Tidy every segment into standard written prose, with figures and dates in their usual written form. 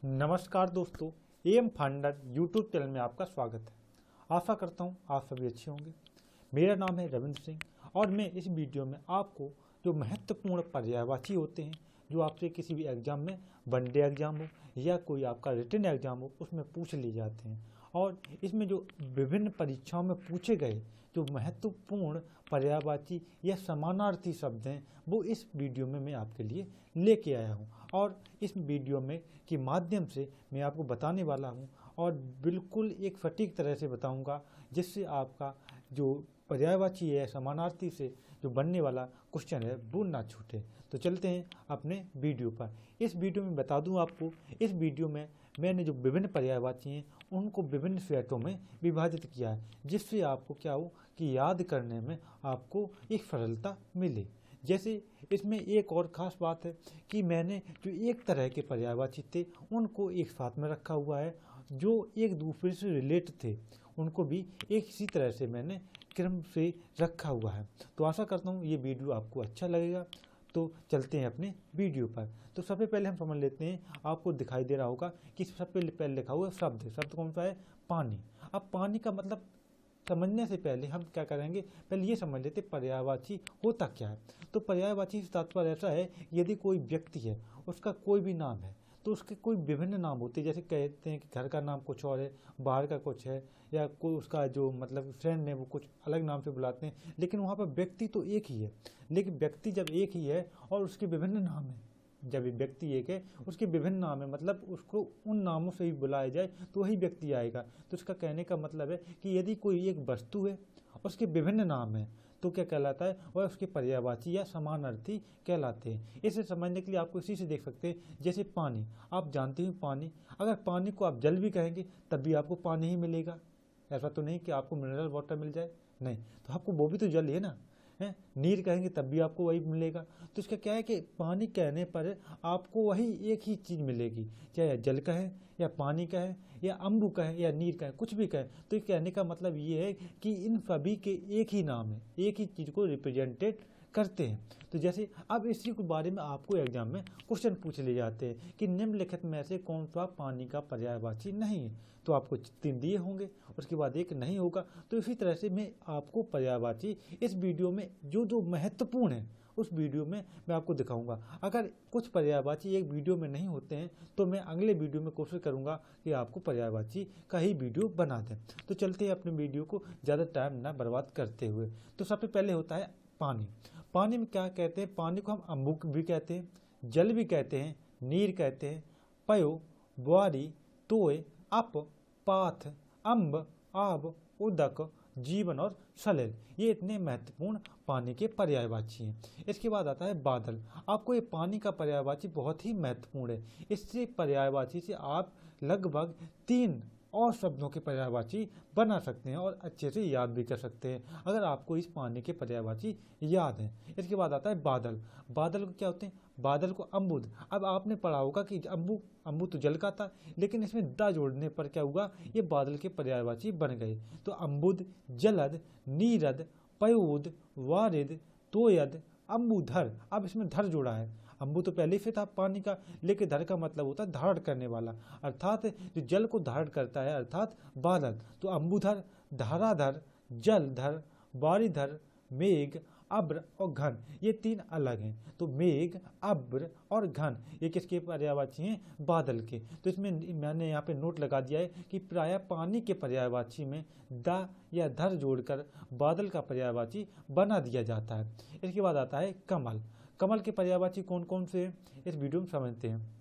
नमस्कार दोस्तों, M founder YouTube channel में आपका स्वागत है। आशा करता हूँ आप सभी अच्छे होंगे। मेरा नाम है रविंद्र सिंह और मैं इस वीडियो में आपको जो महत्वपूर्ण पर्यायवाची होते हैं, जो आपसे किसी भी एग्जाम में वनडे एग्जाम हो या कोई आपका रिटन एग्जाम हो उसमें पूछ लिए जाते हैं, और इसमें जो विभिन्न परीक्षाओं में पूछे गए जो महत्वपूर्ण पर्यायवाची या समानार्थी शब्द हैं वो इस वीडियो में मैं आपके लिए लेके आया हूँ। और इस वीडियो में के माध्यम से मैं आपको बताने वाला हूँ और बिल्कुल एक सटीक तरह से बताऊँगा जिससे आपका जो पर्यायवाची है समानार्थी से जो बनने वाला क्वेश्चन है वो ना छूटे। तो चलते हैं अपने वीडियो पर। इस वीडियो में बता दूं आपको, इस वीडियो में मैंने जो विभिन्न पर्यायवाची हैं उनको विभिन्न सेटों में विभाजित किया है, जिससे आपको क्या हो कि याद करने में आपको एक सरलता मिले। जैसे इसमें एक और ख़ास बात है कि मैंने जो एक तरह के पर्यायवाची थे उनको एक साथ में रखा हुआ है, जो एक दूसरे से रिलेट थे उनको भी एक इसी तरह से मैंने क्रम से रखा हुआ है। तो आशा करता हूँ ये वीडियो आपको अच्छा लगेगा। तो चलते हैं अपने वीडियो पर। तो सबसे पहले हम समझ लेते हैं, आपको दिखाई दे रहा होगा कि सबसे पहले लिखा हुआ शब्द कौन सा है? पानी। अब पानी का मतलब समझने से पहले हम क्या करेंगे, पहले ये समझ लेते पर्यायवाची होता क्या है। तो पर्यायवाची से तात्पर्य ऐसा है, यदि कोई व्यक्ति है उसका कोई भी नाम है तो उसके कोई विभिन्न नाम होते हैं। जैसे कहते हैं कि घर का नाम कुछ और है, बाहर का कुछ है, या कोई उसका जो मतलब फ्रेंड है वो कुछ अलग नाम से बुलाते हैं, लेकिन वहाँ पर व्यक्ति तो एक ही है। लेकिन व्यक्ति जब एक ही है और उसके विभिन्न नाम है, जब व्यक्ति एक है उसके विभिन्न नाम है, मतलब उसको उन नामों से ही बुलाया जाए तो वही व्यक्ति आएगा। तो इसका कहने का मतलब है कि यदि कोई एक वस्तु है उसके विभिन्न नाम है तो क्या कहलाता है, वह उसके पर्यायवाची या समानार्थी कहलाते हैं। इसे समझने के लिए आपको इसी से देख सकते हैं, जैसे पानी। आप जानते हैं पानी, अगर पानी को आप जल भी कहेंगे तब भी आपको पानी ही मिलेगा। ऐसा तो नहीं कि आपको मिनरल वाटर मिल जाए, नहीं, तो आपको वो भी तो जल ही है ना। है नीर कहेंगे तब भी आपको वही मिलेगा। तो इसका क्या है कि पानी कहने पर आपको वही एक ही चीज़ मिलेगी, चाहे जल कहे या पानी कहे या अम्बु कहे या नीर कहे, कुछ भी कहे। तो ये कहने का मतलब ये है कि इन सभी के एक ही नाम है, एक ही चीज़ को रिप्रेजेंटेड करते हैं। तो जैसे अब इसी के बारे में आपको एग्जाम में क्वेश्चन पूछ ले जाते हैं कि निम्नलिखित में से कौन सा पानी का पर्यायवाची नहीं है, तो आपको 3 दिए होंगे, उसके बाद एक नहीं होगा। तो इसी तरह से मैं आपको पर्यायवाची इस वीडियो में जो जो महत्वपूर्ण है उस वीडियो में मैं आपको दिखाऊंगा। अगर कुछ पर्यायवाची एक वीडियो में नहीं होते हैं तो मैं अगले वीडियो में कोशिश करूंगा कि आपको पर्यायवाची का ही वीडियो बना दें। तो चलते हैं अपने वीडियो को ज़्यादा टाइम ना बर्बाद करते हुए। तो सबसे पहले होता है पानी। पानी में क्या कहते हैं? पानी को हम अम्बुक भी कहते हैं, जल भी कहते हैं, नीर कहते हैं, पयो, बुआरी, तोय, अप, पाथ, अम्ब, आब, उदक, जीवन और सलिल। ये इतने महत्वपूर्ण पानी के पर्यायवाची हैं। इसके बाद आता है बादल। आपको ये पानी का पर्यायवाची बहुत ही महत्वपूर्ण है। इससे पर्यायवाची से आप लगभग 3 और शब्दों के पर्यायवाची बना सकते हैं और अच्छे से याद भी कर सकते हैं अगर आपको इस पानी के पर्यायवाची याद हैं। इसके बाद आता है बादल। बादल को क्या होते हैं? बादल को अम्बुद। अब आपने पढ़ा होगा कि अम्बु तो जल का था, लेकिन इसमें द जोड़ने पर क्या हुआ, ये बादल के पर्यायवाची बन गए। तो अम्बुद, जलद, नीरद, पयोद, वारिद, तोयद, अम्बुधर। अब इसमें धर जोड़ा है। अम्बु तो पहले से था पानी का, लेकिन धर का मतलब होता है धारण करने वाला, अर्थात जो जल को धारण करता है, अर्थात बादल। तो अम्बुधर, धाराधर, जलधर, बारिधर, मेघ, अब्र और घन, ये 3 अलग हैं। तो मेघ, अब्र और घन ये किसके पर्यायवाची हैं? बादल के। तो इसमें मैंने यहाँ पे नोट लगा दिया है कि प्रायः पानी के पर्यायवाची में द या धर जोड़कर बादल का पर्यायवाची बना दिया जाता है। इसके बाद आता है कमल। कमल के पर्यायवाची कौन कौन से हैं इस वीडियो में समझते हैं।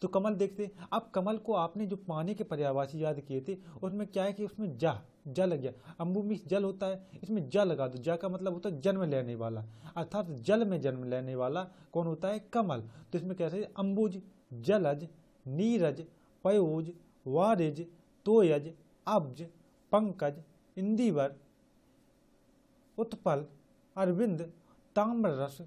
तो कमल देखते हैं। अब कमल को आपने जो पानी के पर्यायवाची याद किए थे उसमें क्या है कि उसमें जा लग गया। अम्बु में जल होता है, इसमें जा लगा दो। जा का मतलब होता है जन्म लेने वाला, अर्थात जल में जन्म लेने वाला कौन होता है? कमल। तो इसमें कैसे? अम्बुज, जलज, नीरज, पयोज, वारिज, तोयज, अब्ज, पंकज, इंदिवर, उत्पल, अरविंद, ताम्ररस,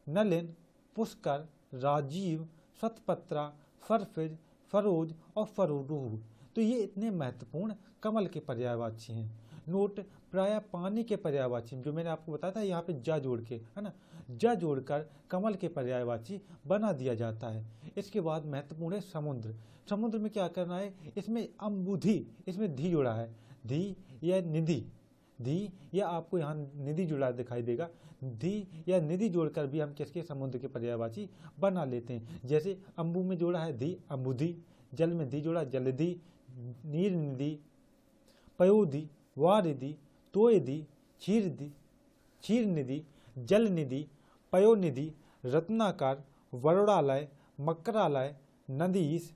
नलिन, पुष्कर, राजीव, शतपत्रा, फरफिज, फरोज और फरोरूह। तो ये इतने महत्वपूर्ण कमल के पर्यायवाची हैं। नोट प्रायः पानी के पर्यायवाची, जो मैंने आपको बताया था यहाँ पे जा जोड़ के, है ना, जा जोड़कर कमल के पर्यायवाची बना दिया जाता है। इसके बाद महत्वपूर्ण है समुद्र। समुद्र में क्या करना है, इसमें अम्बुधि, इसमें धी जुड़ा है, धी या निधि, धी या आपको यहाँ निधि जुड़ा दिखाई देगा, धी या निधि जोड़कर भी हम किसके समुद्र के पर्यायवाची बना लेते हैं। जैसे अम्बु में जोड़ा है धी, अम्बुधि, जल में धी जोड़ा जलधि, नीर निधि, पयोधि, वारिधि, तोयधि, क्षीर निधि, जल निधि, पयोनिधि, रत्नाकर, वरोड़ालय, मकरालय, नदीस,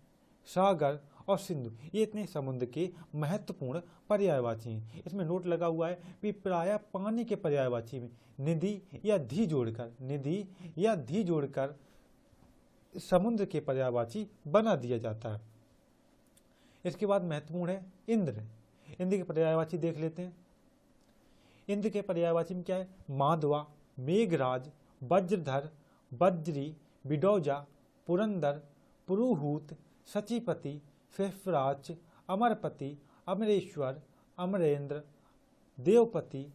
सागर और सिंधु, ये इतने समुद्र के महत्वपूर्ण पर्यायवाची हैं। इसमें नोट लगा हुआ है कि प्रायः पानी के पर्यायवाची में निधि या धी जोड़कर, निधि या धी जोड़कर समुद्र के पर्यायवाची बना दिया जाता है। इसके बाद महत्वपूर्ण है इंद्र। इंद्र के पर्यायवाची देख लेते हैं। इंद्र के पर्यायवाची में क्या है, माधवा, मेघराज, वज्रधर, बज्री, बिडौजा, पुरंदर, पुरुहूत, सचिपति, फेफराच, अमरपति, अमरेश्वर, अमरेंद्र, देवपति,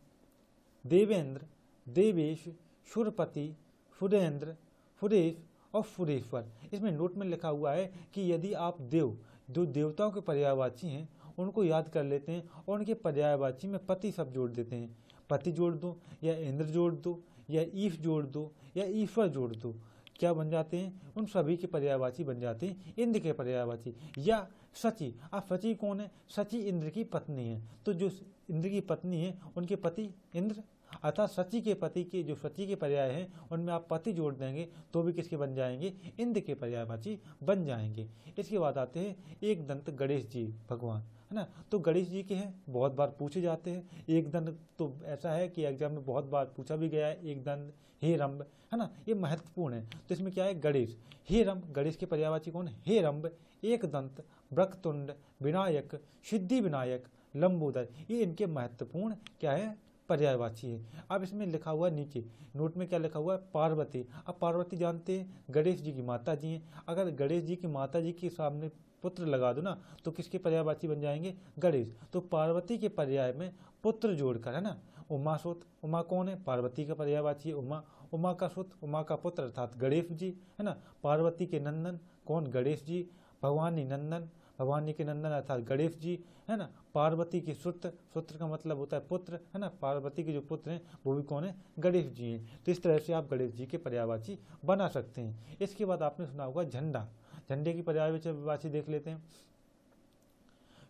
देवेंद्र, देवेश, सुरपति, फुरेंद्र, फुरेश और फुरेश्वर। इसमें नोट में लिखा हुआ है कि यदि आप जो देवताओं के पर्यायवाची हैं उनको याद कर लेते हैं और उनके पर्यायवाची में पति शब्द जोड़ देते हैं, पति जोड़ दो या इंद्र जोड़ दो या ईश जोड़ दो या ईश्वर जोड़ दो, क्या बन जाते हैं, उन सभी के पर्यायवाची बन जाते हैं इंद्र के पर्यायवाची। या सची, अब सची कौन है, सची इंद्र की पत्नी है, तो जो इंद्र की पत्नी है उनके पति इंद्र, अर्थात सची के पति के जो सची के पर्याय हैं उनमें आप पति जोड़ देंगे तो भी किसके बन जाएंगे, इंद्र के पर्यायवाची बन जाएंगे। इसके बाद आते हैं एक दंत गणेश जी भगवान, है ना, तो गणेश जी के हैं बहुत बार पूछे जाते हैं। एक दंत तो ऐसा है कि एग्जाम में बहुत बार पूछा भी गया है, एक दंत हेरंब, है ना, ये महत्वपूर्ण है। तो इसमें क्या है, गणेश, हेरंब, गणेश के पर्यायवाची कौन है, हेरंब, एक दंत, वक्रतुंड, विनायक, सिद्धि विनायक, लंबोदर, ये इनके महत्वपूर्ण क्या है, पर्यायवाची है। अब इसमें लिखा हुआ है नीचे नोट में क्या लिखा हुआ है, पार्वती। अब पार्वती जानते हैं गणेश जी की माता जी हैं, अगर गणेश जी की माता जी के सामने पुत्र लगा दो ना तो किसके पर्यायवाची बन जाएंगे, गणेश। तो पार्वती के पर्याय में पुत्र जोड़कर, है ना, उमा सुत, उमा कौन है, पार्वती का पर्यायवाची है उमा, उमा का सुत, उमा का पुत्र अर्थात गणेश जी, है ना, पार्वती के नंदन कौन, गणेश जी, भवानी नंदन, भवानी के नंदन अर्थात गणेश जी, है ना, पार्वती के सूत्र, सूत्र का मतलब होता है पुत्र, है ना, पार्वती के जो पुत्र हैं वो भी कौन है, गणेश जी हैं। तो इस तरह से आप गणेश जी के पर्यायवाची बना सकते हैं। इसके बाद आपने सुना होगा झंडा, झंडे की पर्यायवाची देख लेते हैं।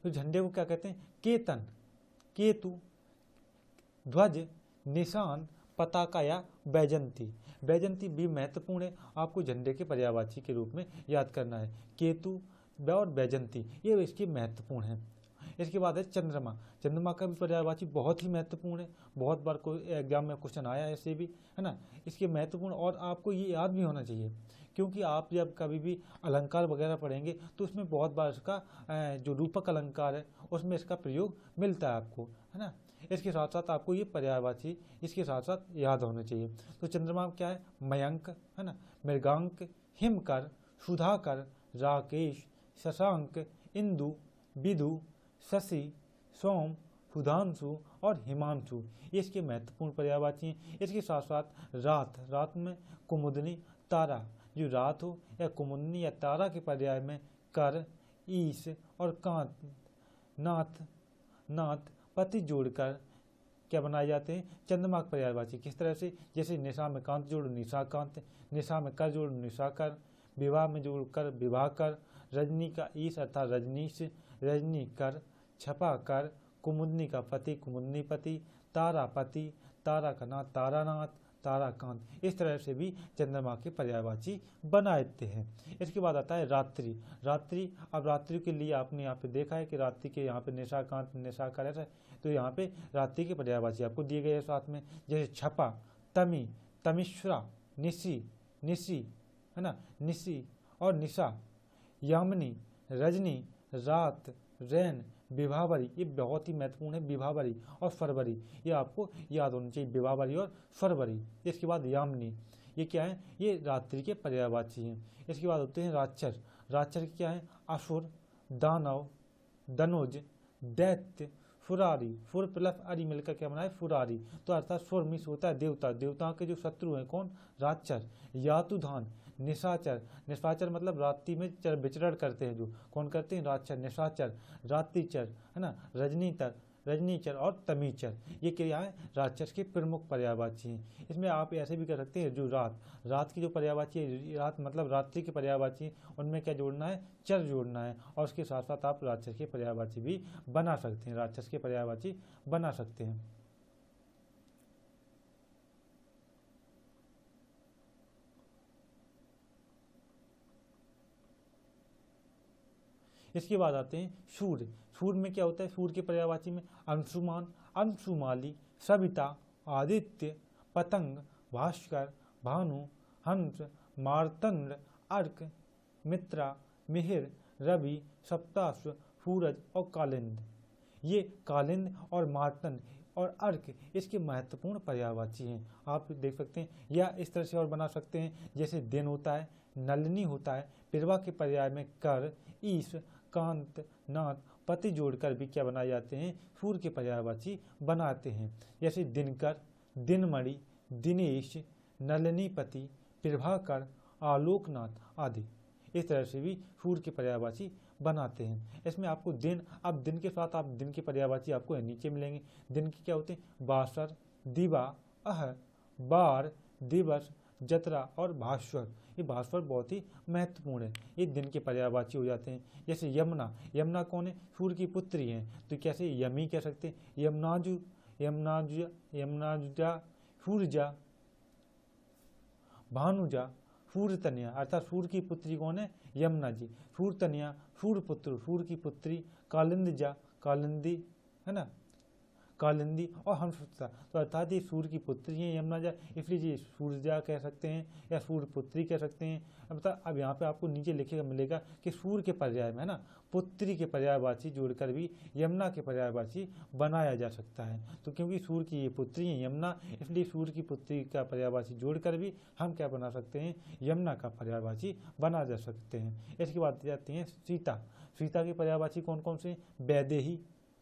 तो झंडे को क्या कहते हैं, केतन, केतु, ध्वज, निशान, पताका या बैजंती। बैजंती भी महत्वपूर्ण है, आपको झंडे के पर्यायवाची के रूप में याद करना है, केतु और बैजंती, ये इसके महत्वपूर्ण है। इसके बाद है चंद्रमा। चंद्रमा का भी पर्यायवाची बहुत ही महत्वपूर्ण है, बहुत बार कोई एग्जाम में क्वेश्चन आया है ऐसे भी, है ना, इसके महत्वपूर्ण, और आपको ये याद भी होना चाहिए क्योंकि आप जब कभी भी अलंकार वगैरह पढ़ेंगे तो उसमें बहुत बार इसका जो रूपक अलंकार है उसमें इसका प्रयोग मिलता है आपको, है ना। इसके साथ साथ आपको ये पर्यायवाची इसके साथ साथ याद होने चाहिए। तो चंद्रमा क्या है, मयंक, है ना, मृगांक, हिमकर, सुधाकर, राकेश, शशांक, इंदु, विदु, शशि, सोम, सुधांशु और हिमांशु, ये इसके महत्वपूर्ण पर्यायवाची हैं। इसके साथ साथ रात, रात में कुमुदनी, तारा, जो रात हो या कुमुदनी या तारा के पर्याय में कर, ईश और कांत, नाथ, नाथ, पति जोड़कर क्या बनाए जाते हैं, चंद्रमा के पर्यायवाची। किस तरह से, जैसे निशा में कांत जोड़ो निशा कांत, निशा में कर जोड़ो निशा कर, विवाह में जोड़कर विवाह कर, रजनी का ईश अर्थात रजनीश, रजनी कर, छपा कर, कुमुदनी का पति कुमुदनी पति, तारा पति, तारा का नाथ तारानाथ, ताराकांत। इस तरह से भी चंद्रमा के पर्यायवाची बनाते हैं। इसके बाद आता है रात्रि। रात्रि, अब रात्रि के लिए आपने यहाँ पे देखा है कि रात्रि के यहाँ पे निशाकांत निशाकर है, तो यहाँ पे रात्रि के पर्यायवाची आपको दिए गए हैं साथ में, जैसे छपा, तमी, तमिश्रा, निशी, निशी, है ना, निशी और निशा, यामिनी, रजनी, रात, रैन, विभावरी, ये बहुत ही महत्वपूर्ण है, विभावरी और फरवरी, ये आपको याद होनी चाहिए, विभावरी और फरवरी। इसके बाद यामिनी, ये क्या है, ये रात्रि के पर्यायवाची हैं। इसके बाद होते हैं राक्षस। राक्षस क्या है, असुर, दानव, दनुज, दैत्य, फुरारी, फुर प्लस अरी मिलकर क्या बना है फुरारी। तो अर्थात फुर मिस होता है देवता, देवताओं के जो शत्रु हैं कौन, राक्षस। यातुधान निशाचर, निशाचर मतलब रात्रि में विचरण करते हैं, जो कौन करते हैं राक्षस निशाचर। रात्रिचर है ना, रजनीतर, रजनीचर और तमीचर, ये क्या है राक्षस के प्रमुख पर्यायवाची हैं। इसमें आप ऐसे भी कर सकते हैं जो रात, रात की जो पर्यायवाची है, रात मतलब रात्रि के पर्यायवाची, उनमें क्या जोड़ना है चर जोड़ना है, और उसके साथ साथ आप राक्षस के पर्यायवाची भी बना सकते हैं, राक्षस के पर्यायवाची बना सकते हैं। इसके बाद आते हैं सूर्य। सूर्य में क्या होता है, सूर्य के पर्यायवाची में अंशुमान, अंशुमाली, सविता, आदित्य, पतंग, भास्कर, भानु, हंस, मार्तंड, अर्क, मित्रा, मिहिर, रवि, सप्ताश्व, सूरज और कालिंद। ये कालिंद और मार्तंड और अर्क इसके महत्वपूर्ण पर्यायवाची हैं। आप देख सकते हैं, या इस तरह से और बना सकते हैं, जैसे दिन होता है, नलिनी होता है, पिरवा के पर्याय में कर, ईश, कांत, नाथ, पति जोड़कर भी क्या बनाए जाते हैं सूर्य के पर्यायवाची बनाते हैं। जैसे दिनकर, दिनमणि, दिनेश, नलिनीपति, प्रभाकर, आलोकनाथ आदि। इस तरह से भी सूर्य के पर्यायवाची बनाते हैं। इसमें आपको दिन, अब दिन के साथ आप दिन के पर्यायवाची आपको नीचे मिलेंगे। दिन के क्या होते हैं बासर, दिवा, अह, बार, दिवस, जतरा और भास्वर। ये भास्वर बहुत ही महत्वपूर्ण है, ये दिन के पर्यायवाची हो जाते हैं। जैसे यमुना, यमुना कौन है सूर्य की पुत्री है, तो कैसे यमी कह सकते हैं, यमुनाजु, यमुनाजुजा, यमुनाजुजा, सूर्यजा, भानुजा, सूर्यतनिया, अर्थात सूर्य की पुत्री कौन है यमुना जी, सूर्यतनिया, सूर्यपुत्र, सूर्य की पुत्री, कालिंदजा, कालिंदी है ना, कालिंदी और हंसपुत्रा। तो अर्थात ये सूर्य की पुत्री है यमुना जा, इसलिए ये सूर्यजा कह सकते हैं या सूर्यपुत्री कह सकते हैं। अब यहाँ पे आपको नीचे लिखेगा मिलेगा कि सूर्य के पर्याय में है ना पुत्री के पर्यायवाची जोड़कर भी यमुना के पर्यायवाची बनाया जा सकता है। तो क्योंकि सूर्य की ये पुत्री है यमुना, इसलिए सूर्य की पुत्री का पर्यायवाची जोड़कर भी हम क्या बना सकते हैं यमुना का पर्यायवाची बना जा सकते हैं। इसके बाद जाती हैं सीता। सीता के पर्यायवाची कौन कौन से, वैदेही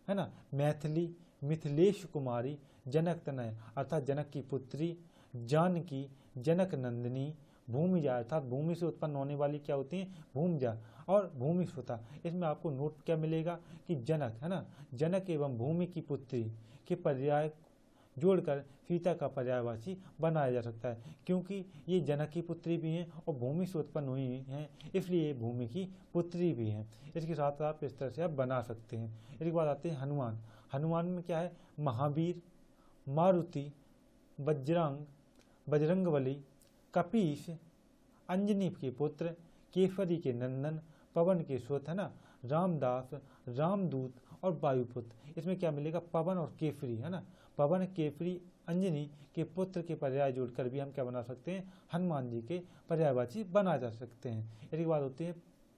है ना, मैथिली, मिथिलेश कुमारी, जनक तनय अर्थात जनक की पुत्री, जानकी, जनक नंदिनी, भूमिजा अर्थात भूमि से उत्पन्न होने वाली क्या होती हैं भूमिजा, और भूमि सुता। इसमें आपको नोट क्या मिलेगा कि जनक है ना, जनक एवं भूमि की पुत्री के पर्याय जोड़कर सीता का पर्यायवाची बनाया जा सकता है, क्योंकि ये जनक की पुत्री भी हैं और भूमि से उत्पन्न हुई हैं, इसलिए ये भूमि की पुत्री भी हैं। इसके साथ आप इस तरह से आप बना सकते हैं। इसके बाद आते हैं हनुमान। हनुमान में क्या है, महावीर, मारुति, वज्रांग, बजरंगबली, कपीश, अंजनी के पुत्र, केसरी के नंदन, पवन के सुत है ना, रामदास, रामदूत और वायुपुत्र। इसमें क्या मिलेगा पवन और केसरी है ना, पवन, केसरी, अंजनी के पुत्र के पर्याय जोड़कर भी हम क्या बना सकते हैं हनुमान जी के पर्यायवाची बना जा सकते हैं। इसके बाद होती है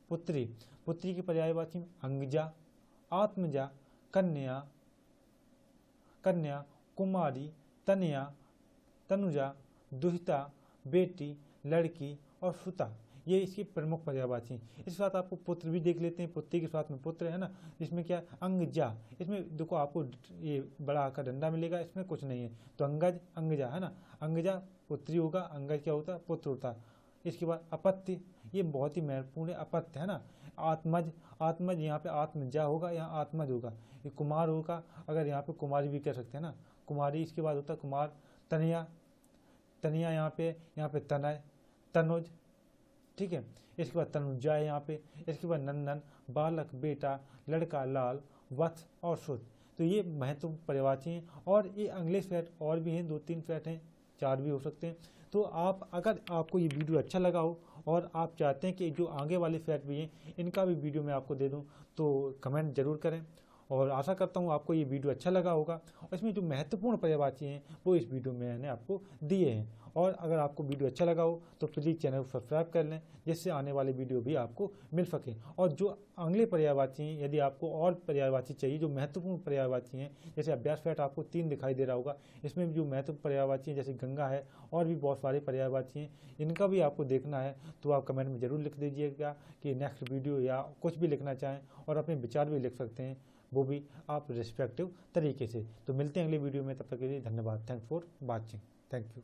पुत्री। पुत्री के पर्यायवाची में अंगजा, आत्मजा, कन्या, कन्या, कुमारी, तनया, तनुजा, दुहिता, बेटी, लड़की और सुता, ये इसकी प्रमुख पर्यायवाची। इसके साथ आपको पुत्र भी देख लेते हैं, पुत्री के साथ में पुत्र है ना, इसमें क्या अंगजा, इसमें देखो आपको ये बड़ा आकर डंडा मिलेगा, इसमें कुछ नहीं है, तो अंगज, अंगजा है ना, अंगजा पुत्री होगा, अंगज क्या होता है पुत्र होता है। इसके बाद अपत्य, ये बहुत ही महत्वपूर्ण है, अपत्य है ना, आत्मज, आत्मज यहाँ पे आत्मजा होगा, यहाँ आत्मज होगा, ये कुमार होगा, अगर यहाँ पे कुमारी भी कह सकते हैं ना, कुमारी। इसके बाद होता है कुमार, तनया, तनया यहाँ पे तनय, तनुज, ठीक है। इसके बाद तनुजा है यहाँ पे। इसके बाद नंदन, बालक, बेटा, लड़का, लाल, वत्स और सुत। तो ये महत्वपूर्ण पर्यायवाची हैं, और ये अगले सेट और भी हैं, 2-3 सेट हैं, 4 भी हो सकते हैं। तो आप अगर आपको ये वीडियो अच्छा लगा हो और आप चाहते हैं कि जो आगे वाले सेट भी हैं इनका भी वीडियो मैं आपको दे दूं, तो कमेंट जरूर करें, और आशा करता हूँ आपको ये वीडियो अच्छा लगा होगा। और इसमें जो महत्वपूर्ण पर्यायवाची हैं वो इस वीडियो में मैंने आपको दिए हैं। और अगर आपको वीडियो अच्छा लगा हो तो प्लीज़ चैनल को सब्सक्राइब कर लें, जिससे आने वाले वीडियो भी आपको मिल सके। और जो अगले पर्यायवाची हैं, यदि आपको और पर्यायवाची चाहिए जो महत्वपूर्ण पर्यायवाची हैं, जैसे अभ्यास सेट आपको 3 दिखाई दे रहा होगा, इसमें जो महत्वपूर्ण पर्यायवाची हैं जैसे गंगा है और भी बहुत सारे पर्यायवाची हैं, इनका भी आपको देखना है तो आप कमेंट में ज़रूर लिख दीजिएगा कि नेक्स्ट वीडियो, या कुछ भी लिखना चाहें और अपने विचार भी लिख सकते हैं। वो भी आप रिस्पेक्टिव तरीके से। तो मिलते हैं अगली वीडियो में, तब तक के लिए धन्यवाद। Thanks for watching. Thank you.